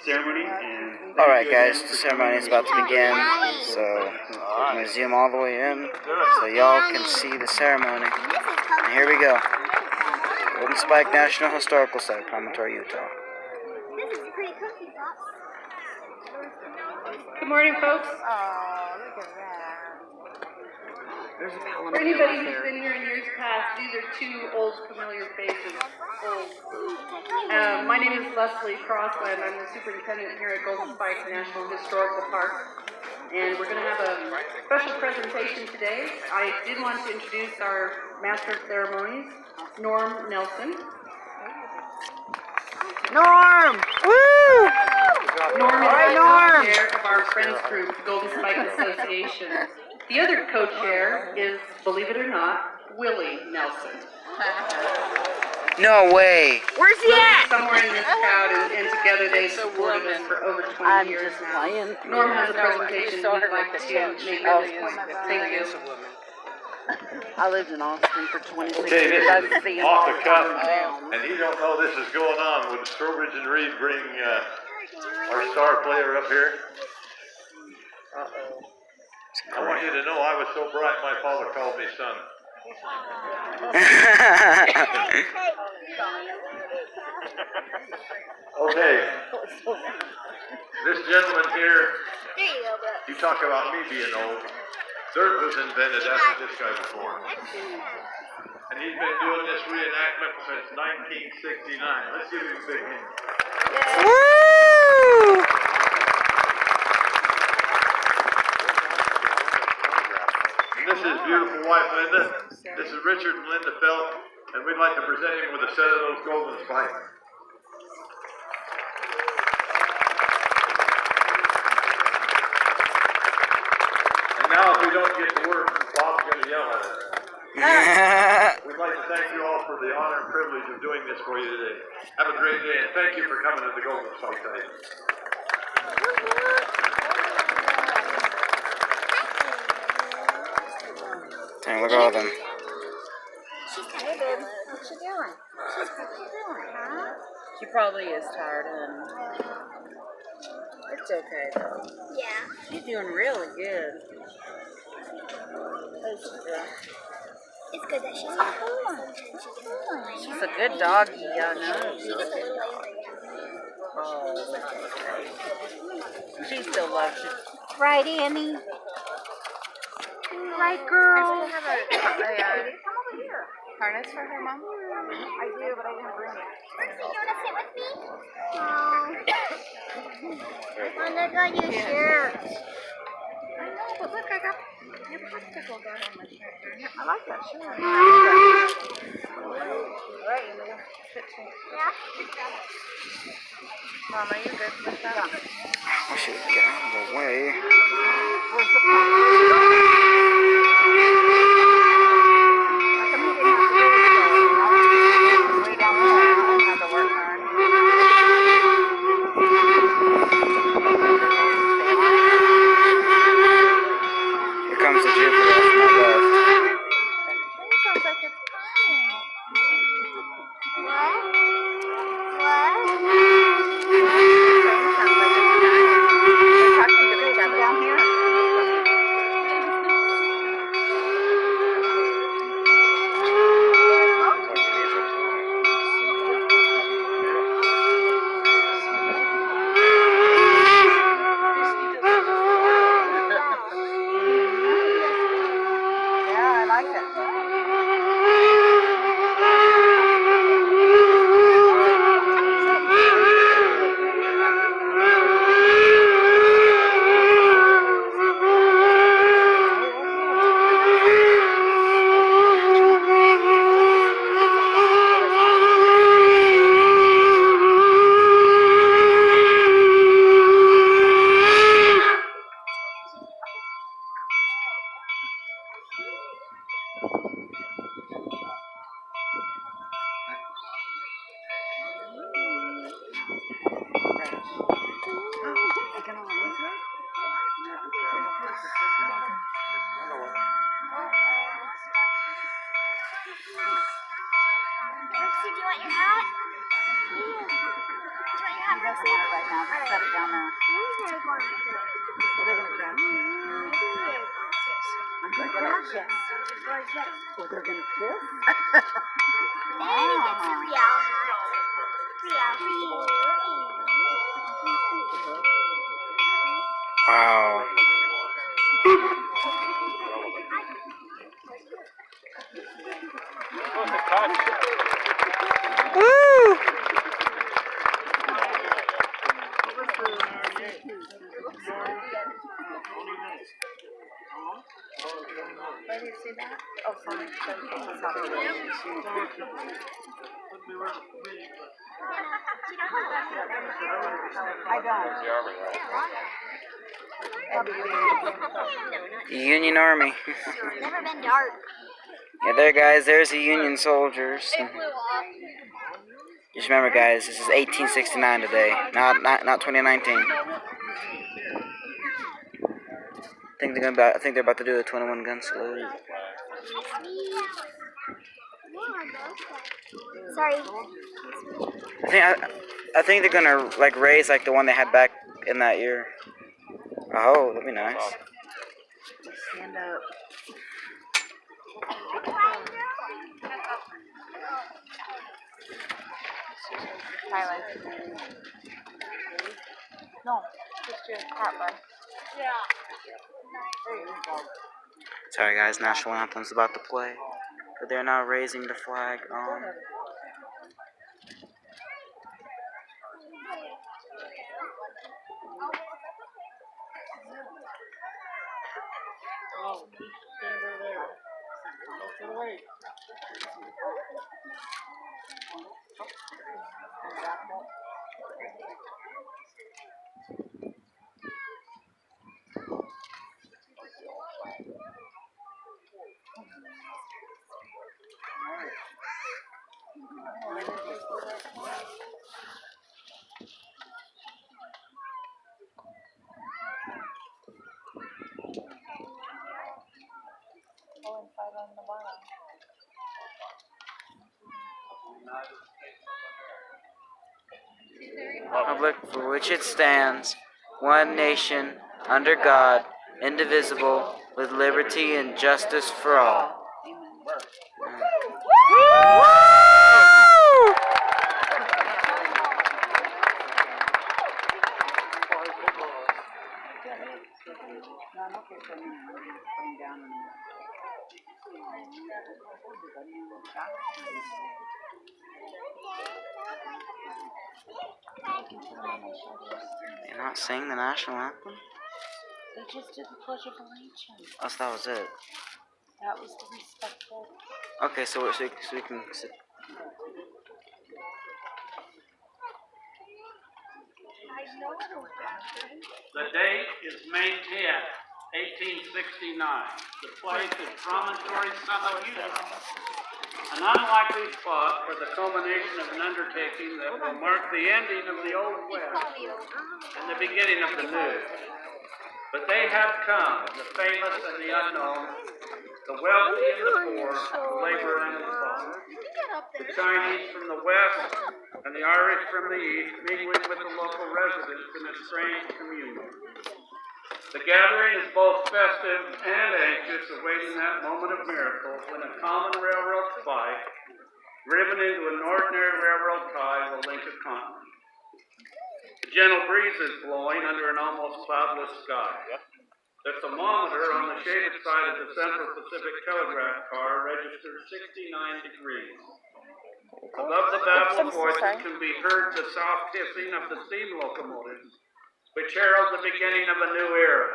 ceremony. And alright guys, the ceremony is about to begin, so I'm going to zoom all the way in so y'all can see the ceremony. And here we go. Golden Spike National Historical Site, Promontory, Utah. This is pretty cookie, Pops. Good morning, folks. Oh, look at that. For anybody who's been here in years past, these are two old familiar faces. My name is Leslie Crossland. I'm the superintendent here at Golden Spike National Historical Park. And we're going to have a special presentation today. I did want to introduce our Master of Ceremonies, Norm Nelson. Norm! Woo! Norm is the co-chair of our Friends Group, Golden Spike Association. The other co-chair is, believe it or not, Willie Nelson. No way! Where's he at? Somewhere in this crowd, and together they've supported us for over 20 years now. Norm has a presentation he'd like to make at this point. Thank you. I lived in Austin for 26 Okay, years. this is off the cuff, and you don't know this is going on. Would Strobridge and Reed bring our star player up here? I want you to know I was so bright, my father called me son. Okay, this gentleman here, There you go, bro. you talk about me being old. Dirt was invented after this guy was born. And he's been doing this reenactment since 1969. Let's give him a big hand. Woo! This is beautiful wife Linda. This is Richard and Linda Felt, and we'd like to present him with a set of those golden spikes. And now if we don't get to work, Bob's going to yell at us. We'd like to thank you all for the honor and privilege of doing this for you today. Have a great day, and thank you for coming to the Golden Spike Site. Dang, look at all of them. Hey, babe. What you doing? What you doing, huh? She probably is tired, and it's okay though. Yeah. She's doing really good. It's good that she's She's a good doggy, I know. She's just a little angry. Oh, she still loves you. Right, Annie? Right, girl? Does she have a harness for her mom? I do, but I didn't bring it. Mercy, you want to sit with me? I want to go your shirt. I know, but look, I got your popsicle gun on my shirt. I like that shirt. Right, Yeah? Mom, are you good with that? I should get out of the way. Here comes the Jupiter off to my left. Sounds like it's fine. What? What? Sounds like it's fine. They're talking to each other down here. Gorgeous. Gorgeous. Well, they're gonna kiss. Then he gets the real hat. Real for you. Wow. Woo! Where do you see that? Oh, sorry. I don't. Union Army. Never been dark. Yeah, there, guys. There's the Union soldiers. Just remember, guys, this is 1869 today, not 2019. I think they're about to do a 21 gun salute. Sorry. I think they're gonna like raise like the one they had back in that year. Oh, that'd be nice. Stand up. Highlight. No, just your hat bar. Sorry, guys. National anthem's about to play, but they're now raising the flag. Republic for which it stands, one nation, under God, indivisible, with liberty and justice for all. You're not singing the national anthem? They just did the Pledge of Allegiance. Oh, so that was it. That was the respectful. Okay, so we can sit. The date is May 10th, 1869. The place is promontory Summit, Utah. An unlikely spot for the culmination of an undertaking that will mark the ending of the Old West and the beginning of the New. But they have come, the famous and the unknown, the wealthy and the poor, the laborer and the farmer, the Chinese from the west and the Irish from the east, mingling with the local residents in a strange communion. The gathering is both festive and anxious, awaiting that moment of miracle when a common railroad spike, driven into an ordinary railroad tie, will link a continent. The gentle breeze is blowing under an almost cloudless sky. The thermometer on the shaded side of the Central Pacific Telegraph car registered 69 degrees. Above the babble of voices can be heard the soft hissing of the steam locomotives, which herald the beginning of a new era.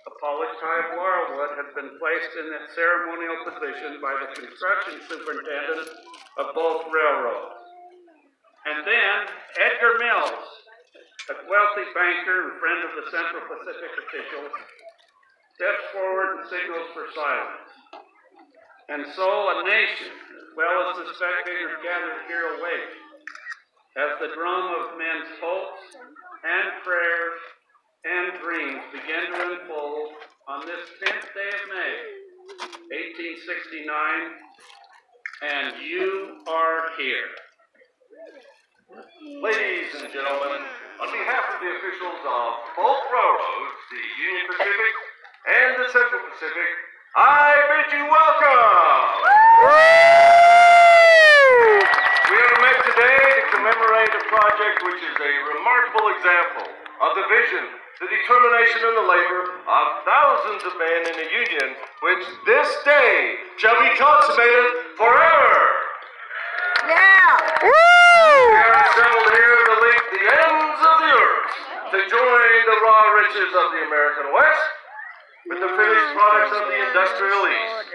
A polished tie of laurelwood has been placed in its ceremonial position by the construction superintendent of both railroads. And then Edgar Mills, a wealthy banker and friend of the Central Pacific officials, steps forward and signals for silence. And so a nation, as well as the spectators gathered here, await as the drum of men's hopes and prayers and dreams begin to unfold on this 10th day of May, 1869, and you are here. Ladies and gentlemen, on behalf of the officials of both railroads, the Union Pacific and the Central Pacific, I bid you welcome. We are met today to commemorate a project which is a remarkable example of the vision, the determination, and the labor of thousands of men in a union which this day shall be consummated forever. Yeah. We are assembled here to link the ends of the earth to join the raw riches of the American West with the finished products of the industrial East.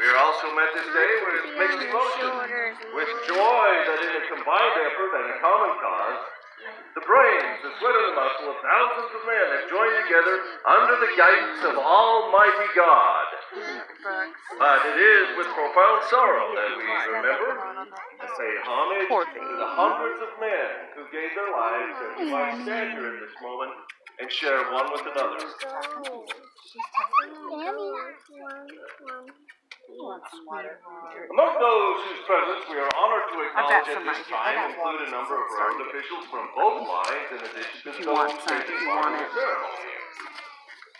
We are also met this day with mixed emotions, with joy that in a combined effort and a common cause, the brains, the sweat, and the muscle of thousands of men have joined together under the guidance of Almighty God. But it is with profound sorrow that we remember to pay homage to the hundreds of men who gave their lives that we might stand here in this moment and share one with another. Among those whose presence we are honored to acknowledge at this time include a number of road officials from both lines in addition to those taking part in the ceremony.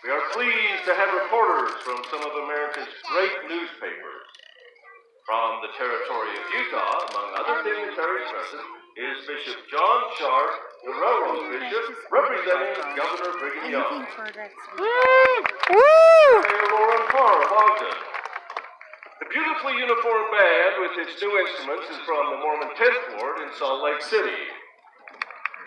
We are pleased to have reporters from some of America's great newspapers. From the territory of Utah, among other dignitaries present, is Bishop John Sharp, the railroad bishop, representing Governor Brigham Young. Mayor Lauren Carr of Ogden. The beautifully uniformed band with its new instruments is from the Mormon 10th Ward in Salt Lake City.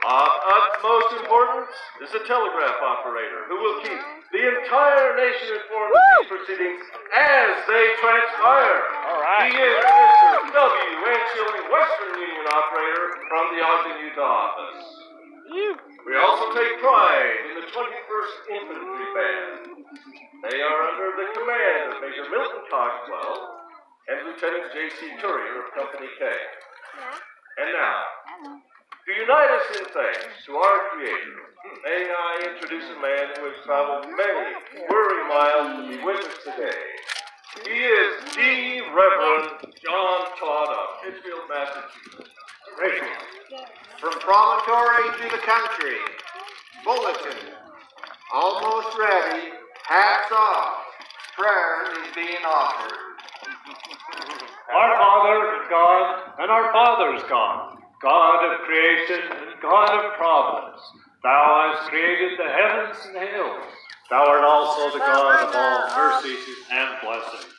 Of utmost importance is the telegraph operator who will keep the entire nation informed of these proceedings as they transpire. He is Mr. W. N. Schilling, Western Union operator from the Ogden, Utah office. We also take pride in the 21st Infantry Band. They are under the command of Major Milton Cogswell and Lieutenant J.C. Turrier of Company K. And now, to unite us in thanks to our Creator, may I introduce a man who has traveled many weary miles to be with us today. He is the Reverend John Todd of Pittsfield, Massachusetts. From promontory to the country, bulletin, almost ready, hats off, prayer is being offered. Our Father is God, and our Father is God, God of creation and God of providence. Thou hast created the heavens and the hills. Thou art also the God of all mercies and blessings.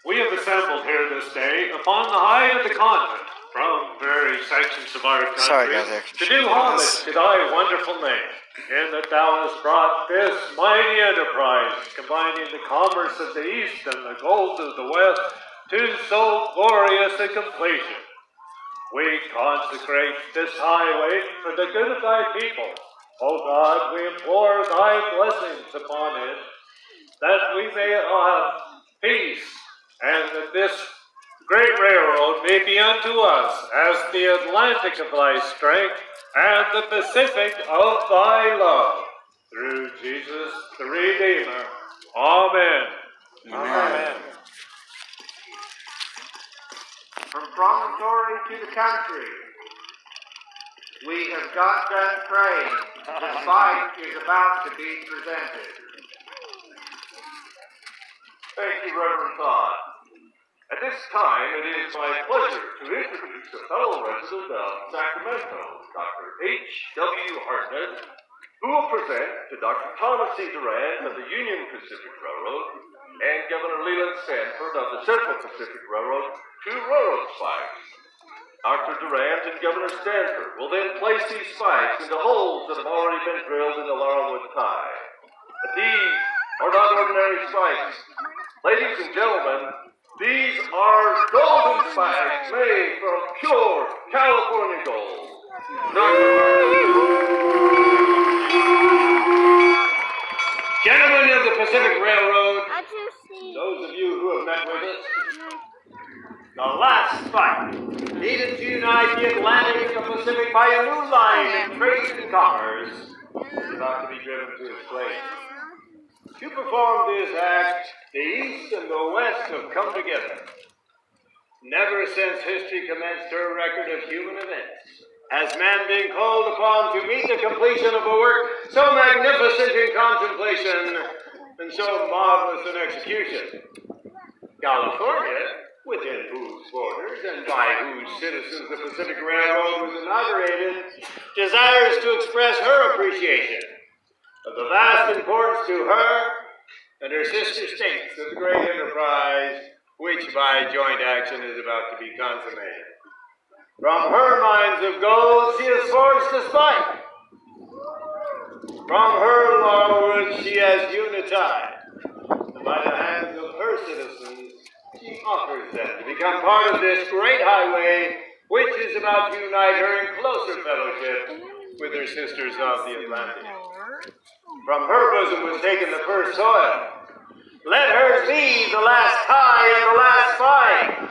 We have assembled here this day upon the height of the continent, from various sections of our country, to do homage to thy wonderful name, in that thou hast brought this mighty enterprise, combining the commerce of the east and the gold of the west, to so glorious a completion. We consecrate this highway for the good of thy people. O God, we implore thy blessings upon it, that we may have peace, and that this great railroad may be unto us as the Atlantic of thy strength and the Pacific of thy love. Through Jesus the Redeemer. Amen. Amen. From promontory to the country, we have got done praying. The sight is about to be presented. Thank you, Reverend Todd. At this time, it is my pleasure to introduce a fellow resident of Sacramento, Dr. H.W. Hartnett, who will present to Dr. Thomas C. Durant of the Union Pacific Railroad and Governor Leland Stanford of the Central Pacific Railroad two railroad spikes. Dr. Durant and Governor Stanford will then place these spikes into holes that have already been drilled in the laurelwood tie. But these are not ordinary spikes. Ladies and gentlemen, these are golden spikes made from pure California gold. Gentlemen of the Pacific Railroad, those of you who have met with us, the last spike needed to unite the Atlantic and the Pacific by a new line in trade and commerce is about to be driven to its place. To perform this act, the East and the West have come together. Never since history commenced her record of human events has man been called upon to meet the completion of a work so magnificent in contemplation and so marvelous an execution. California, within whose borders and by whose citizens the Pacific Railroad was inaugurated, desires to express her appreciation of the vast importance to her and her sister states of the great enterprise which by joint action is about to be consummated. From her mines of gold she has forged a spike. From her laurelwood she has unitized, and by the hands of her citizens she offers them to become part of this great highway which is about to unite her in closer fellowship with her sisters of the Atlantic. From her bosom was taken the first soil. Let hers be the last tie and the last fight.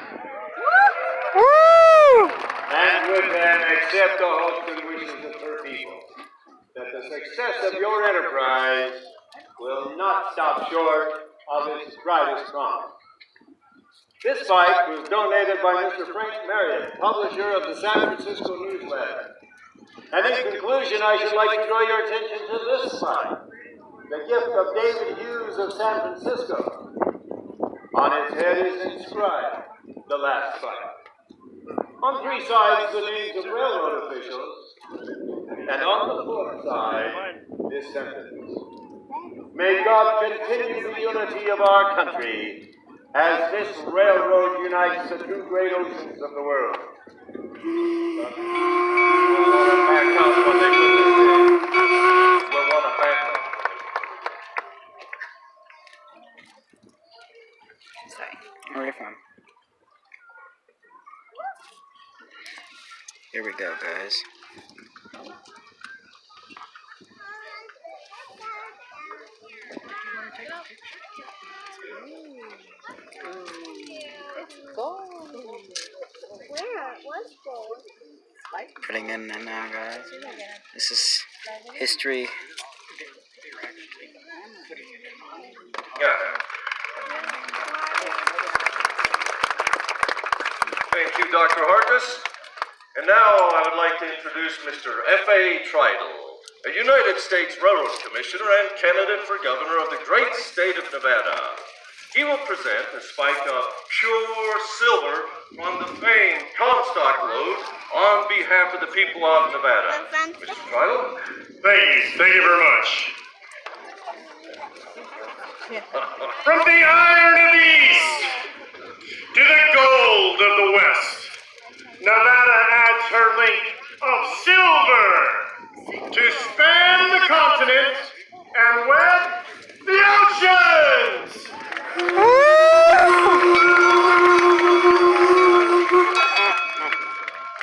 Woo! And with them accept the hopes and wishes of her people, that the success of your enterprise will not stop short of its brightest promise. This fight was donated by Mr. Frank Marriott, publisher of the San Francisco Newsletter. And in conclusion, I should like to draw your attention to this fight, the gift of David Hughes of San Francisco. On its head is inscribed, "The Last Fight." On 3 sides, the names of railroad officials, and on the 4th side, this sentence: "May God continue the unity of our country as this railroad unites the 2 great oceans of the world." Already fine. Here we go, guys. Where? What's gold? Putting in there now, guys. This is history. Thank you, Dr. Harkness. And now I would like to introduce Mr. F.A. Tridle, a United States Railroad Commissioner and candidate for governor of the great state of Nevada. He will present a spike of pure silver from the famed Comstock Lode on behalf of the people of Nevada. Mr. Tridle? Thank you very much. From the iron of the east to the gold of the west, Nevada adds her link of silver to span the continent and web the oceans.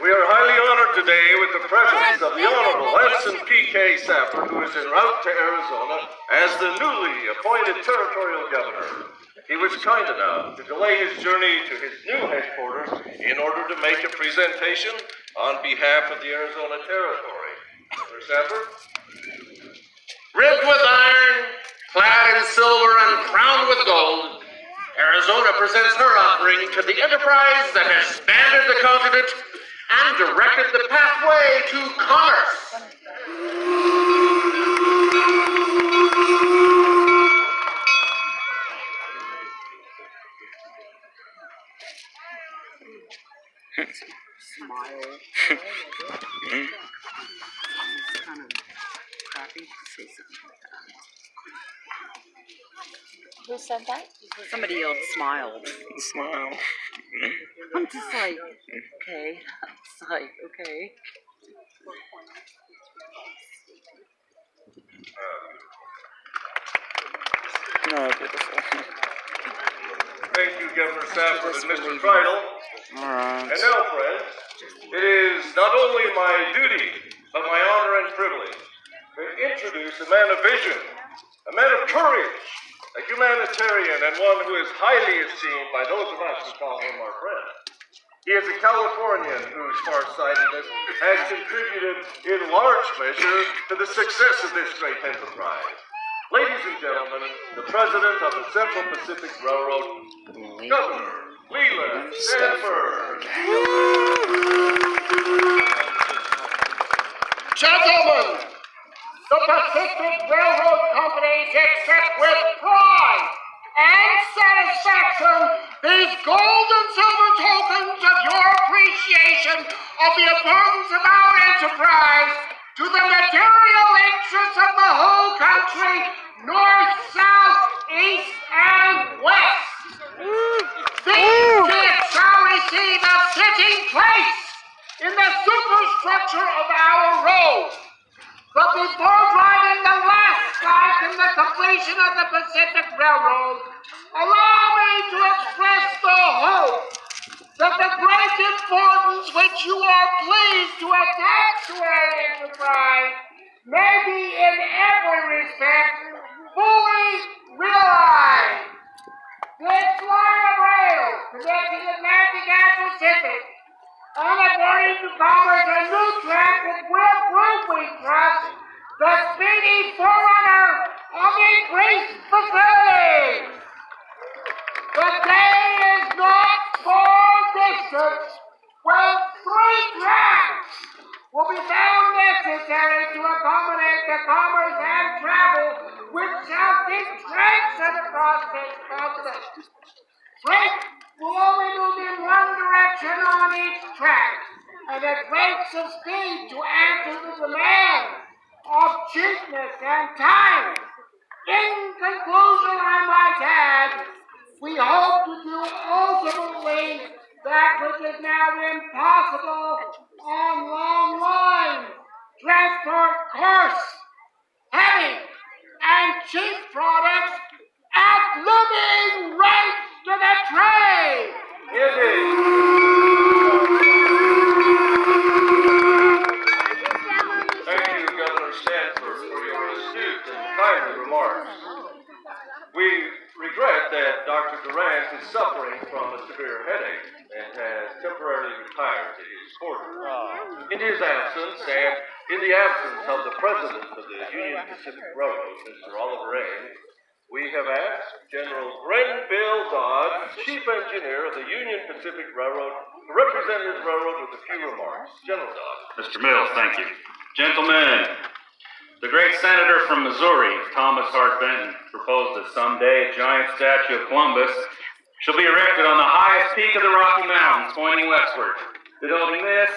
We are highly honored today with the presence of the Honorable Edson P.K. Safford, who is en route to Arizona as the newly appointed territorial governor. He was kind enough to delay his journey to his new headquarters in order to make a presentation on behalf of the Arizona Territory. Mr. Safford? Ribbed with iron, clad in silver, and crowned with gold, Arizona presents her offering to the enterprise that has spanned the continent and directed the pathway to commerce. Smile. It's kind of crappy to say something like that. Who said that? Somebody else smiled. Smile. I'm just like, okay. It's like, okay. No, beautiful. Thank you, Governor Safford and Mr. Tridle. Alright. And now, friends, it is not only my duty, but my honor and privilege to introduce a man of vision, a man of courage, a humanitarian, and one who is highly esteemed by those of us who call him our friend. He is a Californian whose farsightedness has contributed in large measure to the success of this great enterprise. Ladies and gentlemen, the President of the Central Pacific Railroad, Governor Leland Stanford. Gentlemen, the Pacific Railroad companies accept with pride and satisfaction these gold and silver tokens of your appreciation of the importance of our enterprise to the material interests of the whole country, north, south, east, and west. These gifts shall receive a fitting place in the superstructure of our road. But before driving the last stop in the completion of the Pacific Railroad, allow me to express the hope that the great importance which you are pleased to attach to our enterprise may be in every respect fully realized. This line of rail connecting Atlantic and Pacific, and according to Congress, a new track that will prove, we trust, the speedy forerunner of increased facilities. The day is not far distant when 3 tracks will be found necessary to accommodate the commerce and travel which shall keep strengthened across this continent. Freight will only move in one direction on each track, and at rates of speed to answer the demand of cheapness and time. In conclusion, I might add, we hope to do ultimately that which is now impossible on long lines, transport coarse, heavy, and cheap products at living rates to the trade. Thank you, Governor Stanford, for your astute and timely remarks. We regret that Dr. Durant is suffering from a severe headache and has temporarily retired to his quarters. In his absence, and in the absence of the president of the Union Pacific Railroad, Mr. Oliver Ames, we have asked General Grenville Dodd, Chief Engineer of the Union Pacific Railroad, to represent his railroad with a few remarks. General Dodd. Mr. Mills, thank you. Gentlemen, the great senator from Missouri, Thomas Hart Benton, proposed that someday a giant statue of Columbus shall be erected on the highest peak of the Rocky Mountains, pointing westward. Building this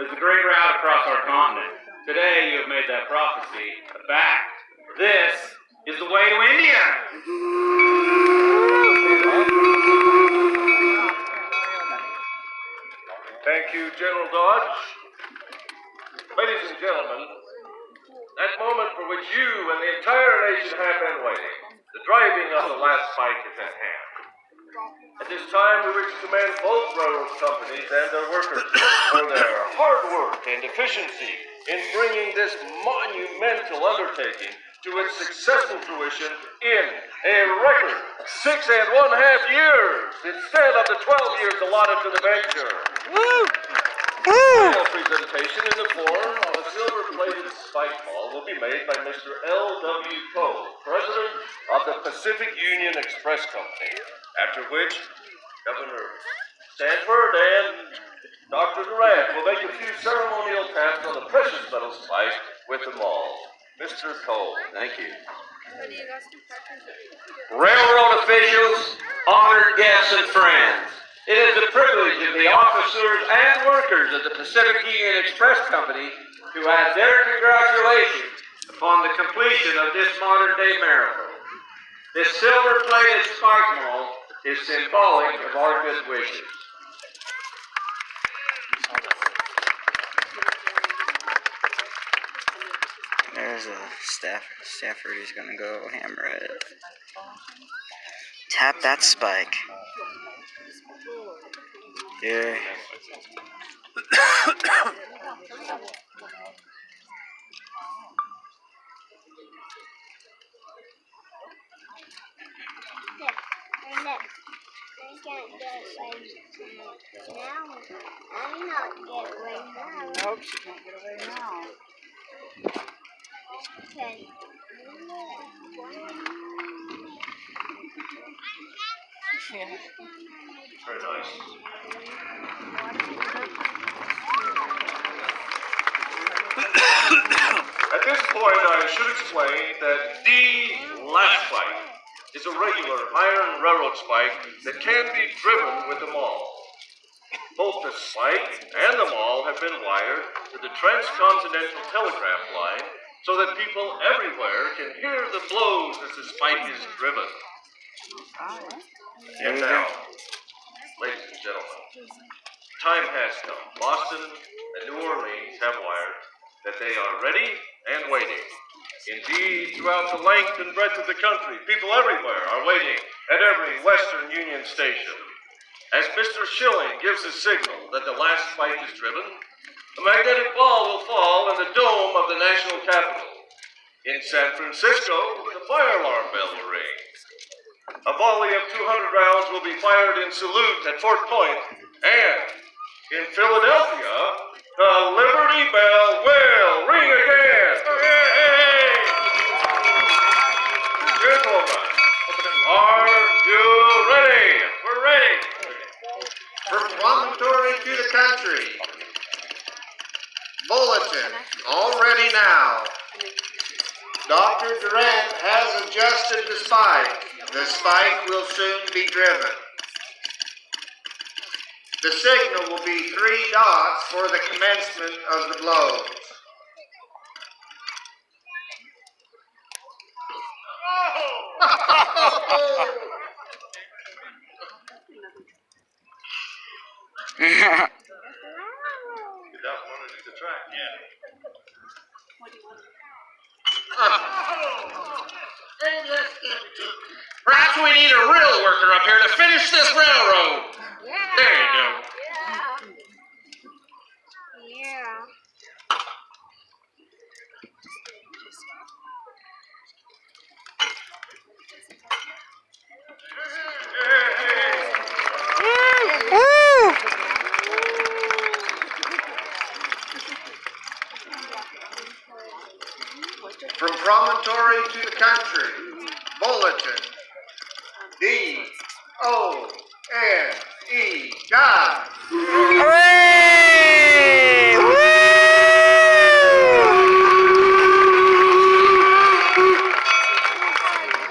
is the great route across our continent. Today, you have made that prophecy a fact. This is the way to India. Thank you, General Dodge. Ladies and gentlemen, that moment for which you and the entire nation have been waiting, the driving of the last spike, is at hand. At this time, we wish to commend both railroad companies and their workers for their hard work and efficiency in bringing this monumental undertaking to its successful fruition in a record 6.5 years instead of the 12 years allotted to the venture. The final presentation in the form of a silver-plated spike ball will be made by Mr. L.W. Cole, President of the Pacific Union Express Company, after which Governor Stanford and Dr. Durant will make a few ceremonial taps on the precious metal spike with them all. Mr. Cole. Thank you. Railroad officials, honored guests, and friends, it is the privilege of the officers and workers of the Pacific Union Express Company to add their congratulations upon the completion of this modern-day miracle. This silver-plated spike mall is symbolic of our good wishes. There's a Stafford who's gonna go hammer it. Tap that spike. Yeah. Nope, she can't get away now. Okay. Yeah. Very nice. At this point, I should explain that the last spike is a regular iron railroad spike that can be driven with the maul. Both the spike and the maul have been wired to the transcontinental telegraph line so that people everywhere can hear the blows as the spike is driven. And now, ladies and gentlemen, time has come. Boston and New Orleans have wired that they are ready and waiting. Indeed, throughout the length and breadth of the country, people everywhere are waiting at every Western Union station. As Mr. Schilling gives the signal that the last spike is driven, a magnetic ball will fall in the dome of the National Capitol. In San Francisco, the fire alarm bell will ring. A volley of 200 rounds will be fired in salute at Fort Point, and in Philadelphia, the Liberty Bell will ring again. Hey! Gentlemen, are you ready? We're ready. From promontory to the country. Bulletin, all ready now. Dr. Durant has adjusted the spike. The spike will soon be driven. The signal will be 3 dots for the commencement of the blows. You don't want to do the track? Yeah. Perhaps we need a real worker up here to finish this railroad. There you go. Yeah. From promontory to the country. Bulletin. D-O-N-E. God. Hooray! Woo!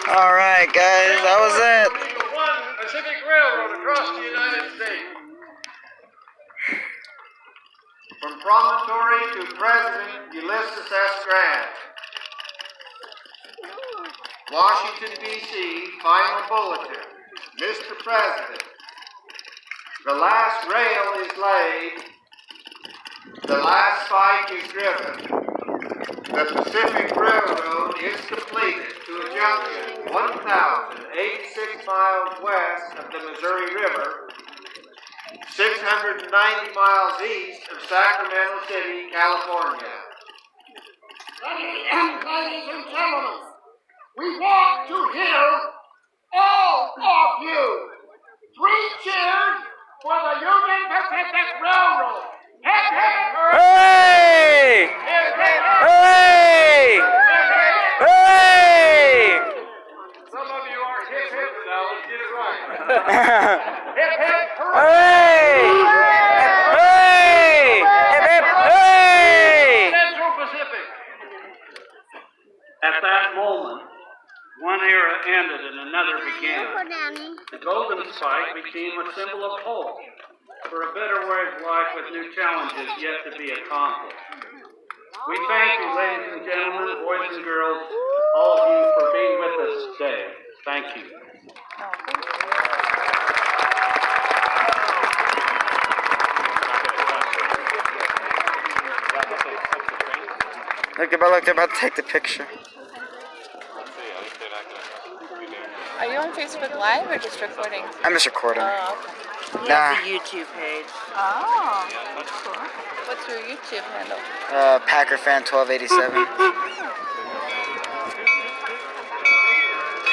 All right, guys, that was it. The one Pacific Railroad across the United States. From promontory to President Ulysses S. Grant. Washington, D.C., final bulletin. Mr. President, the last rail is laid, the last spike is driven. The Pacific Railroad is completed to a junction 1,086 miles west of the Missouri River, 690 miles east of Sacramento City, California. Ladies and gentlemen, we want to hear all of you. 3 cheers for the Union Pacific Railroad. Hip, hip, Hooray! hip, hip, Hooray! Hooray! Some of you are hip hip now. Let's get it right. hip, hip, Hooray! Hooray! Hip, hip, hooray! Central Pacific. At that moment, one era ended and another began. The golden spike became a symbol of hope for a better way of life with new challenges yet to be accomplished. We thank you, ladies and gentlemen, boys and girls, all of you for being with us today. Thank you. Look, they're about to take the picture. Are you on Facebook Live or just recording? I'm just recording. Oh, okay. Nah. YouTube page. Oh, that's cool. What's your YouTube handle? PackerFan1287.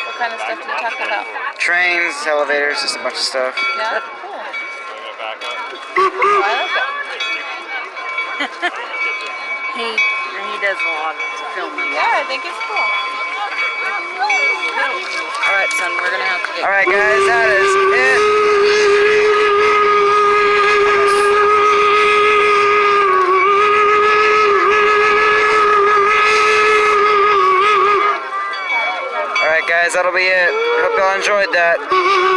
What kind of stuff do you talk about? Trains, elevators, just a bunch of stuff. Yeah, cool. I like it. He does a lot of filming. Yeah, I think it's cool. Alright, son, we're gonna have to get... Alright, guys, that is it. Alright guys, that'll be it. Hope y'all enjoyed that.